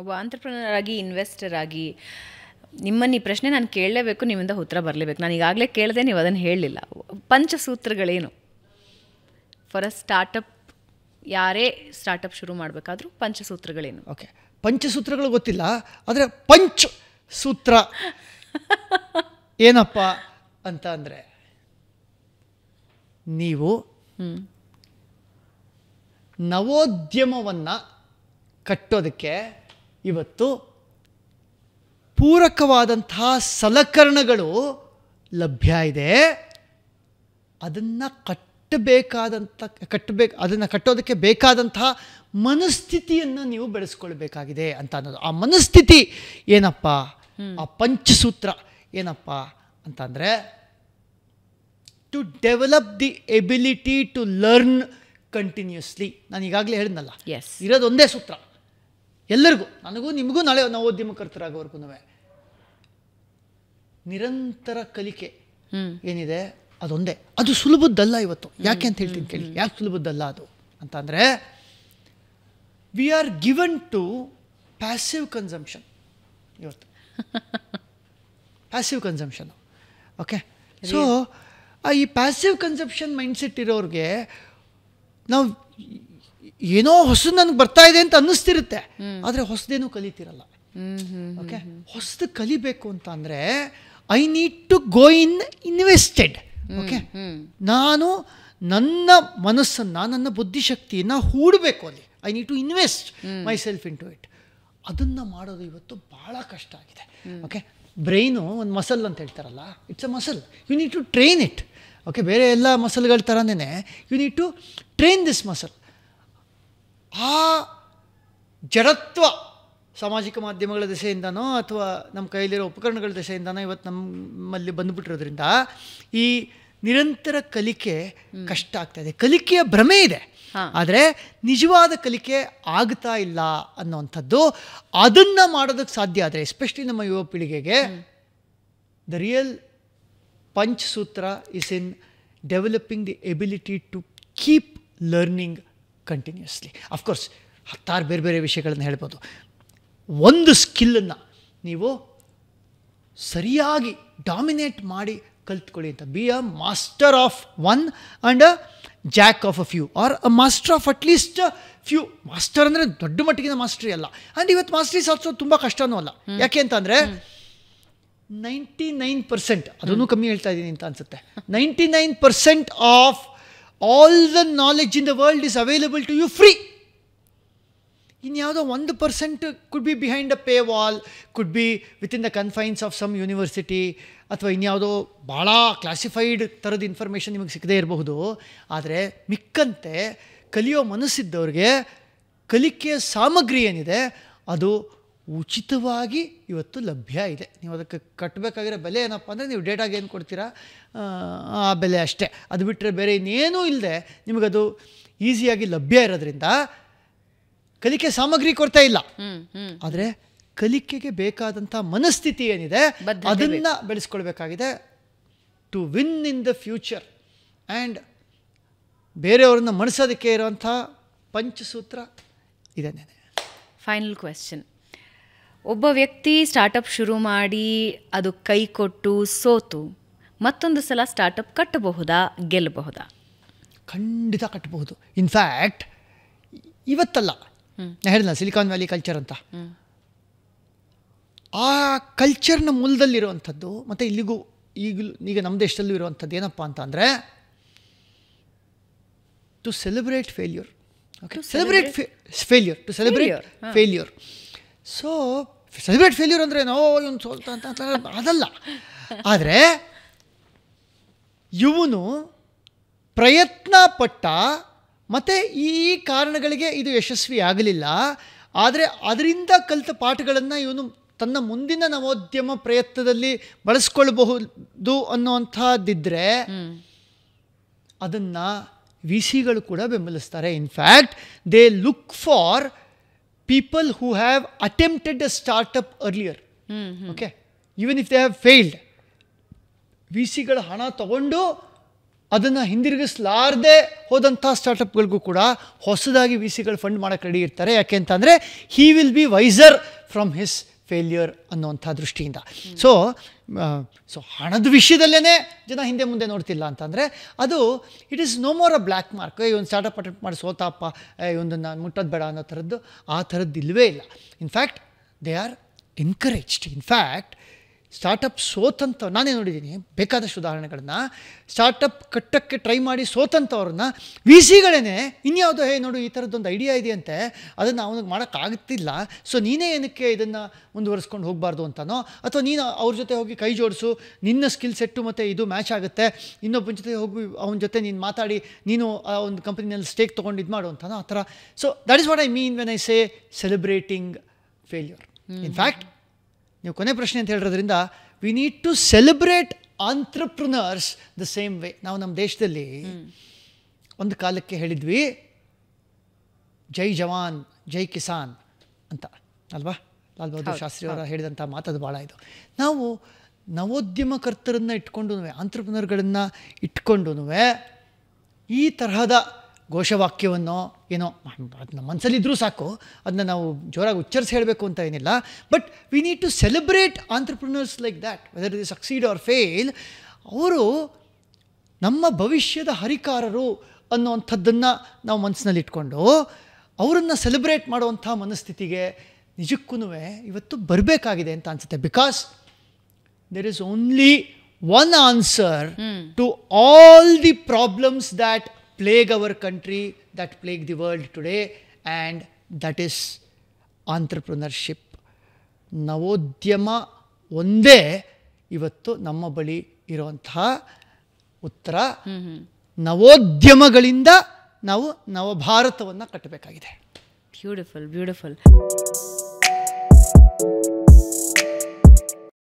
ಒಬ್ಬ ಆಂಟ್ರಪ್ರನರ್ ಆಗಿ ಇನ್ವೆಸ್ಟರ್ ಆಗಿ ನಿಮ್ಮನ್ನು ಈ ಪ್ರಶ್ನೆ ನಾನು ಕೇಳಲೇಬೇಕು, ನಿಮ್ಮಿಂದ ಉತ್ತರ ಬರಲೇಬೇಕು. ನಾನು ಈಗಾಗಲೇ ಕೇಳಿದೆ, ನೀವು ಅದನ್ನು ಹೇಳಲಿಲ್ಲ. ಪಂಚಸೂತ್ರಗಳೇನು ಫಾರ್ ಅ ಸ್ಟಾರ್ಟಪ್? ಯಾರೇ ಸ್ಟಾರ್ಟಪ್ ಶುರು ಮಾಡಬೇಕಾದ್ರೂ ಪಂಚಸೂತ್ರಗಳೇನು? ಓಕೆ, ಪಂಚಸೂತ್ರಗಳು ಗೊತ್ತಿಲ್ಲ, ಆದರೆ ಪಂಚ್ ಸೂತ್ರ ಏನಪ್ಪ ಅಂತ ಅಂದರೆ, ನೀವು ನವೋದ್ಯಮವನ್ನು ಕಟ್ಟೋದಕ್ಕೆ ಇವತ್ತು ಪೂರಕವಾದಂತಹ ಸಲಕರಣೆಗಳು ಲಭ್ಯ ಇದೆ. ಅದನ್ನು ಅದನ್ನು ಕಟ್ಟೋದಕ್ಕೆ ಬೇಕಾದಂತಹ ಮನಸ್ಥಿತಿಯನ್ನು ನೀವು ಬೆಳೆಸ್ಕೊಳ್ಬೇಕಾಗಿದೆ ಅಂತ ಅನ್ನೋದು. ಆ ಮನಸ್ಥಿತಿ ಏನಪ್ಪ, ಆ ಪಂಚಸೂತ್ರ ಏನಪ್ಪ ಅಂತಂದರೆ, to develop the ability to learn continuously. ನಾನು ಈಗಾಗಲೇ ಹೇಳಿದ್ನಲ್ಲ, ಇರೋದು ಒಂದೇ ಸೂತ್ರ ಎಲ್ಲರಿಗೂ, ನನಗೂ ನಿಮಗೂ, ನಾಳೆ ನವೋದ್ಯಮಕರ್ತರಾಗೋವರೆಗೂ. ನಿರಂತರ ಕಲಿಕೆ ಏನಿದೆ ಅದೊಂದೇ. ಅದು ಸುಲಭದ್ದಲ್ಲ ಇವತ್ತು. ಯಾಕೆ ಅಂತ ಹೇಳ್ತೀನಿ ಕೇಳಿ. ಯಾಕೆ ಸುಲಭದ್ದಲ್ಲ ಅದು ಅಂತ ಅಂದರೆ, we are given to passive consumption ಇವತ್ತು. Passive consumption. ಓಕೆ, ಸೊ ಈ ಪ್ಯಾಸಿವ್ ಕನ್ಸಂಪ್ಷನ್ ಮೈಂಡ್ಸೆಟ್ ಇರೋರಿಗೆ ನಾವು ಏನೋ ಹೊಸದು ನನಗೆ ಬರ್ತಾ ಇದೆ ಅಂತ ಅನ್ನಿಸ್ತಿರುತ್ತೆ, ಆದರೆ ಹೊಸದೇನೂ ಕಲಿತಿರಲ್ಲ. ಓಕೆ, ಹೊಸದು ಕಲಿಬೇಕು ಅಂತ ಅಂದರೆ I need to go invested. Okay, ನಾನು ನನ್ನ ಮನಸ್ಸನ್ನು, ನನ್ನ ಬುದ್ಧಿಶಕ್ತಿಯನ್ನು ಹೂಡಬೇಕು ಅಲ್ಲಿ. I need to invest myself into it. ಅದನ್ನು ಮಾಡೋದು ಇವತ್ತು ಭಾಳ ಕಷ್ಟ ಆಗಿದೆ. ಓಕೆ, ಬ್ರೈನು ಒಂದು ಮಸಲ್ ಅಂತ ಹೇಳ್ತಾರಲ್ಲ, it's a muscle. You need to train it. Okay, ಬೇರೆ ಎಲ್ಲ ಮಸಲ್ಗಳ ಥರನೇ you need to train this muscle. ಆ ಜಡತ್ವ ಸಾಮಾಜಿಕ ಮಾಧ್ಯಮಗಳ ದೆಸೆಯಿಂದನೋ ಅಥವಾ ನಮ್ಮ ಕೈಯಲ್ಲಿರೋ ಉಪಕರಣಗಳ ದೆಸೆಯಿಂದನೋ ಇವತ್ತು ನಮ್ಮಲ್ಲಿ ಬಂದುಬಿಟ್ಟಿರೋದ್ರಿಂದ ಈ ನಿರಂತರ ಕಲಿಕೆ ಕಷ್ಟ ಆಗ್ತಾ ಇದೆ. ಕಲಿಕೆಯ ಭ್ರಮೆ ಇದೆ, ಆದರೆ ನಿಜವಾದ ಕಲಿಕೆ ಆಗ್ತಾ ಇಲ್ಲ ಅನ್ನೋವಂಥದ್ದು. ಅದನ್ನು ಮಾಡೋದಕ್ಕೆ ಸಾಧ್ಯ ಆದರೆ, ಎಸ್ಪೆಷಲಿ ನಮ್ಮ ಯುವ ಪೀಳಿಗೆಗೆ, ದ ರಿಯಲ್ ಪಂಚಸೂತ್ರ is in developing the ability to keep learning continuously. Of course ಹತ್ತಾರು ಬೇರೆ ಬೇರೆ ವಿಷಯಗಳನ್ನು ಹೇಳ್ಬೋದು. ಒಂದು ಸ್ಕಿಲ್ಲನ್ನು ನೀವು ಸರಿಯಾಗಿ ಡಾಮಿನೇಟ್ ಮಾಡಿ ಕಲ್ತ್ಕೊಳ್ಳಿ ಅಂತ. Be a master of one and a jack of a few, or a master of at least few. Master ಅಂದರೆ ದೊಡ್ಡ ಮಟ್ಟಿಗಿನ ಮಾಸ್ಟ್ರಿ ಅಲ್ಲ. ಆ್ಯಂಡ್ ಇವತ್ತು ಮಾಸ್ಟ್ರಿ ಸಾಧಿಸೋದು ತುಂಬ ಕಷ್ಟನೂ ಅಲ್ಲ. ಯಾಕೆ ಅಂತಂದರೆ 99%, ಅದನ್ನು ಕಮ್ಮಿ ಹೇಳ್ತಾ ಇದ್ದೀನಿ ಅಂತ ಅನಿಸುತ್ತೆ, 99% of all the knowledge in the world is available to you free. ಇನ್ಯಾವುದೋ 1% could be behind a paywall, could be within the confines of some university, ಅಥವಾ ಇನ್ಯಾವುದೋ ಭಾಳ ಕ್ಲಾಸಿಫೈಡ್ ಥರದ ಇನ್ಫಾರ್ಮೇಷನ್ ನಿಮಗೆ ಸಿಗದೇ ಇರಬಹುದು. ಆದರೆ ಮಿಕ್ಕಂತೆ ಕಲಿಯೋ ಮನಸ್ಸಿದ್ದವ್ರಿಗೆ ಕಲಿಕೆಯ ಸಾಮಗ್ರಿ ಏನಿದೆ ಅದು ಉಚಿತವಾಗಿ ಇವತ್ತು ಲಭ್ಯ ಇದೆ. ನೀವು ಅದಕ್ಕೆ ಕಟ್ಟಬೇಕಾಗಿರೋ ಬೆಲೆ ಏನಪ್ಪ ಅಂದರೆ, ನೀವು ಡೇಟಾಗೆ ಏನು ಕೊಡ್ತೀರಾ ಆ ಬೆಲೆ ಅಷ್ಟೇ. ಅದು ಬಿಟ್ಟರೆ ಬೇರೆ ಇನ್ನೇನೂ ಇಲ್ಲದೆ ನಿಮಗದು ಈಸಿಯಾಗಿ ಲಭ್ಯ ಇರೋದ್ರಿಂದ ಕಲಿಕೆ ಸಾಮಗ್ರಿ ಕೊಡ್ತಾ ಇಲ್ಲ. ಆದರೆ ಕಲಿಕೆಗೆ ಬೇಕಾದಂಥ ಮನಸ್ಥಿತಿ ಏನಿದೆ ಅದನ್ನು ಬೆಳೆಸ್ಕೊಳ್ಬೇಕಾಗಿದೆ to win in the future. And ಬೇರೆಯವ್ರನ್ನ ಮಣಿಸೋದಕ್ಕೆ ಇರೋವಂಥ ಪಂಚಸೂತ್ರ ಇದನ್ನೇ. Final question. ಒಬ್ಬ ವ್ಯಕ್ತಿ ಸ್ಟಾರ್ಟಪ್ ಶುರು ಮಾಡಿ ಅದು ಕೈ ಕೊಟ್ಟು ಸೋತು ಮತ್ತೊಂದು ಸಲ ಸ್ಟಾರ್ಟಪ್ ಕಟ್ಟಬಹುದಾ, ಗೆಲ್ಲಬಹುದಾ? ಖಂಡಿತ ಕಟ್ಟಬಹುದು. ಇನ್ಫ್ಯಾಕ್ಟ್ ಇವತ್ತಲ್ಲ, ನಾನು ಹೇಳಿದ ಸಿಲಿಕಾನ್ ವ್ಯಾಲಿ ಕಲ್ಚರ್ ಅಂತ, ಆ ಕಲ್ಚರ್ನ ಮೂಲದಲ್ಲಿರುವಂಥದ್ದು ಮತ್ತು ಈಗ ನಮ್ಮ ದೇಶದಲ್ಲೂ ಇರುವಂಥದ್ದು ಏನಪ್ಪ ಅಂತ ಅಂದರೆ, to celebrate failure. Okay, celebrate failure, to celebrate failure. So celebrate failure ಅಂದರೆ ನಾವು ಇವನು ಸೋಲ್ತ ಅಂತ ಅದಲ್ಲ. ಆದರೆ ಇವನು ಪ್ರಯತ್ನ ಪಟ್ಟ, ಮತ್ತು ಈ ಕಾರಣಗಳಿಗೆ ಇದು ಯಶಸ್ವಿ ಆಗಲಿಲ್ಲ, ಆದರೆ ಅದರಿಂದ ಕಲಿತ ಪಾಠಗಳನ್ನು ಇವನು ತನ್ನ ಮುಂದಿನ ನವೋದ್ಯಮ ಪ್ರಯತ್ನದಲ್ಲಿ ಬಳಸ್ಕೊಳ್ಬಹುದು ಅನ್ನೋವಂಥದ್ದಿದ್ದರೆ ಅದನ್ನು ವಿ ಸಿಗಳು ಕೂಡ ಬೆಂಬಲಿಸ್ತಾರೆ. In fact they look for people who have attempted a startup earlier. Okay, even if they have failed, VCಗಳ ಹಣ ತಗೊಂಡು ಅದನ್ನು ಹಿಂದಿರುಗಿಸಲಾರದೆ ಹೋದಂಥ ಸ್ಟಾರ್ಟಪ್ಗಳಿಗೂ ಕೂಡ ಹೊಸದಾಗಿ ವಿ ಸಿಗಳು ಫಂಡ್ ಮಾಡೋಕ್ಕೆ ರೆಡಿ ಇರ್ತಾರೆ. ಯಾಕೆ ಅಂತಂದರೆ he will be wiser from his failure ಅನ್ನೋವಂಥ ದೃಷ್ಟಿಯಿಂದ. ಸೊ ಹಣದ ವಿಷಯದಲ್ಲೇ ಜನ ಹಿಂದೆ ಮುಂದೆ ನೋಡ್ತಿಲ್ಲ ಅಂತಂದರೆ ಅದು it is no more a black mark. ಒಂದು ಸ್ಟಾರ್ಟಪ್ ಅಟೆಂಪ್ಟ್ ಮಾಡಿ ಸೋತಪ್ಪ, ಒಂದನ್ನು ಮುಟ್ಟೋದು ಬೇಡ ಅನ್ನೋ ಥರದ್ದು ಆ ಥರದ್ದು ಇಲ್ಲವೇ ಇಲ್ಲ. In fact they are encouraged. In fact startup ಸೋತಂಥ ನಾನೇ ನೋಡಿದ್ದೀನಿ ಬೇಕಾದಷ್ಟು ಉದಾಹರಣೆಗಳನ್ನ. ಸ್ಟಾರ್ಟಪ್ ಕಟ್ಟಕ್ಕೆ ಟ್ರೈ ಮಾಡಿ ಸೋತಂಥವ್ರನ್ನ ವಿ ಸಿಗಳೇ ಇನ್ಯಾವುದೋ ನೋಡು ಈ ಥರದ್ದೊಂದು ಐಡಿಯಾ ಇದೆಯಂತೆ, ಅದನ್ನು ಅವನಿಗೆ ಮಾಡೋಕ್ಕಾಗ್ತಿಲ್ಲ, ಸೊ ನೀನೇ ಏನಕ್ಕೆ ಇದನ್ನು ಮುಂದುವರಿಸ್ಕೊಂಡು ಹೋಗಬಾರ್ದು ಅಂತನೋ, ಅಥವಾ ನೀನು ಅವ್ರ ಜೊತೆ ಹೋಗಿ ಕೈ ಜೋಡಿಸು, ನಿನ್ನ ಸ್ಕಿಲ್ ಸೆಟ್ಟು ಮತ್ತು ಇದು ಮ್ಯಾಚ್ ಆಗುತ್ತೆ, ಇನ್ನೊಬ್ಬನ ಜೊತೆ ಹೋಗಿ ಅವನ ಜೊತೆ ನೀನು ಮಾತಾಡಿ ನೀನು ಆ ಒಂದು ಕಂಪ್ನಿನಲ್ಲಿ ಸ್ಟೇಕ್ ತೊಗೊಂಡು ಇದು ಮಾಡು ಅಂತನೋ ಆ ಥರ. So that is what I mean when I say celebrating failure. In fact ನೀವು ಕೊನೆ ಪ್ರಶ್ನೆ ಅಂತ ಹೇಳಿರೋದ್ರಿಂದ we need to celebrate entrepreneurs the same way. ನಾವು ನಮ್ಮ ದೇಶದಲ್ಲಿ ಒಂದು ಕಾಲಕ್ಕೆ ಹೇಳಿದ್ವಿ ಜೈ ಜವಾನ್ ಜೈ ಕಿಸಾನ್ ಅಂತ ಅಲ್ವಾ, ಲಾಲ್ ಬಹದ್ದೂರ್ ಶಾಸ್ತ್ರಿ ಅವರ ಹೇಳಿದಂಥ ಮಾತದು ಭಾಳ ಇದು. ನಾವು ನವೋದ್ಯಮಕರ್ತರನ್ನು ಇಟ್ಕೊಂಡು ಆಂಟ್ರಪ್ರನರ್ಗಳನ್ನು ಇಟ್ಕೊಂಡು ಈ ತರಹದ ಘೋಷವಾಕ್ಯವನ್ನು ಏನೋ ಅದನ್ನ ಮನಸ್ಸಲ್ಲಿದ್ದರೂ ಸಾಕು, ಅದನ್ನ ನಾವು ಜೋರಾಗಿ ಉಚ್ಚರಿಸಿ ಹೇಳಬೇಕು ಅಂತ ಏನಿಲ್ಲ. But we need to celebrate entrepreneurs like that, whether the succeed or fail. ಅವರು ನಮ್ಮ ಭವಿಷ್ಯದ ಹರಿಕಾರರು ಅನ್ನುವಂಥದ್ದನ್ನು ನಾವು ಮನಸ್ಸಿನಲ್ಲಿ ಇಟ್ಕೊಂಡು ಅವರನ್ನು ಸೆಲೆಬ್ರೇಟ್ ಮಾಡುವಂಥ ಮನಸ್ಥಿತಿಗೆ ನಿಜಕ್ಕೂ ಇವತ್ತು ಬರಬೇಕಾಗಿದೆ ಅಂತ ಅನಿಸುತ್ತೆ. Because there is only one answer to all the problems that plague our country, that plague the world today, and that is entrepreneurship. ನವೋದ್ಯಮ ಒಂದೇ ಇವತ್ತು ನಮ್ಮ ಬಳಿ ಇರುವಂತಹ ಉತ್ತರ. ನವೋದ್ಯಮಗಳಿಂದ ನಾವು ನವಭಾರತವನ್ನು ಕಟ್ಟಬೇಕಾಗಿದೆ. ಬ್ಯೂಟಿಫುಲ್.